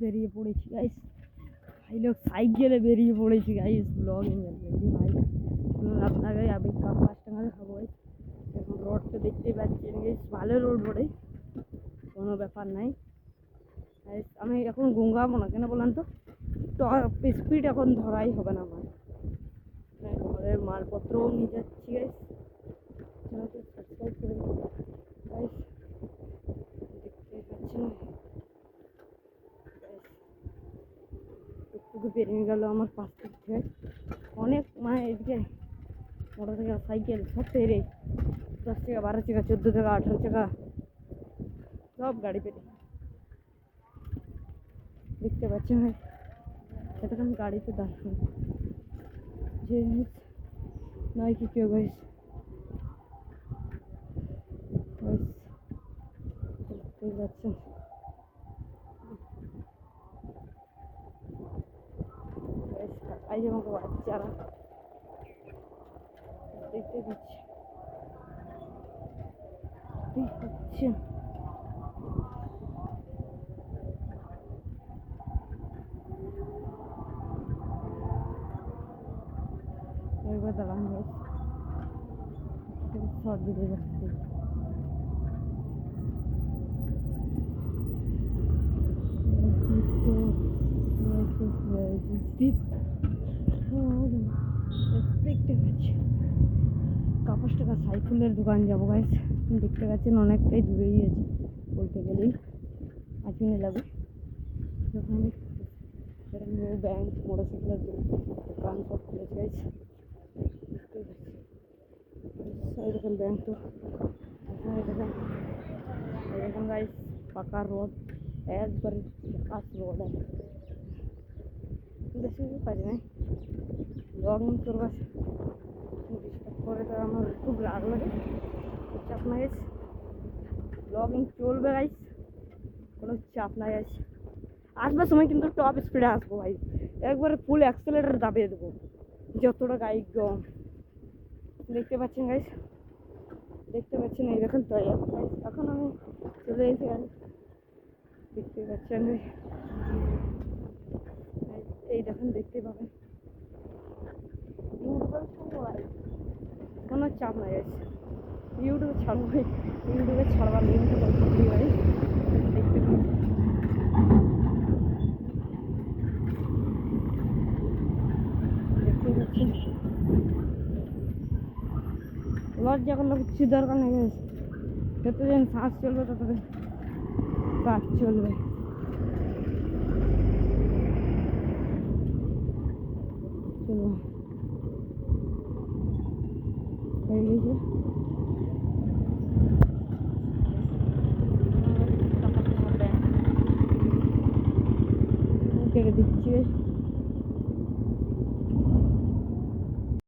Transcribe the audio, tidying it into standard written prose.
বেরিয়ে পড়েছি গাইস। ভাই লোক সাইকেলে বেরিয়ে পড়েছি গাইস ব্লগিং এর জন্য। ভাই আপনাকে আমি কাপ 5 টাকা খাবো। এখন রোডটা দেখতে পাচ্ছেন গাইস, ভালো রোড বটে, কোনো ব্যাপার নাই। আমি এখন গুঙ্গাবো না, কেন বলেন তো, স্পিড এখন ধরাই হবে না আমার। ঘরের মালপত্রও নিয়ে যাচ্ছি গাইস। সাবস্ক্রাইব করে গাইস, দেখতে পাচ্ছেন টুকটুকে বেরিয়ে গেল আমার পাশ থেকে। অনেক মানে এদিকে মোটর সাইকেল সাইকেল সব পেরে 10 টাকা 12 টাকা 14 টাকা 18 টাকা সব গাড়ি পেরে দেখতে পাচ্ছেন ভাই। এতক্ষণ গাড়িতে দাঁড়ানো যে নয় কি কেউ গাইস দেখতে পাচ্ছেন। এই যে আমাকে বাচ্চারা দেখতে পাচ্ছি, দেখছেন এবার দাঁড়ান গাইস, শর্ট ভিডিও যাচ্ছে। দেখতে পাচ্ছি কাপড় টাকা সাইকেলের দোকান যাবো গাইস। দেখতে পাচ্ছেন অনেকটাই দূরেই আছে বলতে গেলেই 5 মিনিট লাগবে। ব্যাংক মোটরসাইকেলের দোকান সব খুলেছে গাইস। দেখতে পাচ্ছি দেখেন ব্যাংক, তো দেখেন গাইস পাকা রোড, একবারে পাকা রোড আছে। বেশি কাজ নাই, ব্লগিং করবার ডিস্টার্ব করে তো আমার খুব রাগ লাগে। চাপ নাই গাইস, ব্লগিং চলবে গাইস, কোনো চাপ নাই গাইস। আসবার সময় কিন্তু টপ স্পিডে আসবো ভাই, একবারে ফুল অ্যাক্সেলেটার দাবিয়ে দেবো যতটা গাইক গম। দেখতে পাচ্ছেন গাইস, দেখতে পাচ্ছেন এই দেখেন তো গাইস, এখন আমি চলে এসেছি গাইস। দেখতে পাচ্ছেন এই দেখেন, দেখতে পাবেন ইউটিউবে কোনো চাপ নাই গাইস। ইউটিউবে ছাড়বো, ইউটিউবে ছাড়বার লিঙ্ক করতে গাইস। দেখতে পাচ্ছেন লজ্জা করলে কিছু দরকার নেই গাইস, যতদিন শ্বাস চলবে ততদিন কাজ চলবে। চলবে হয়ে গেছে কেটে দিচ্ছি।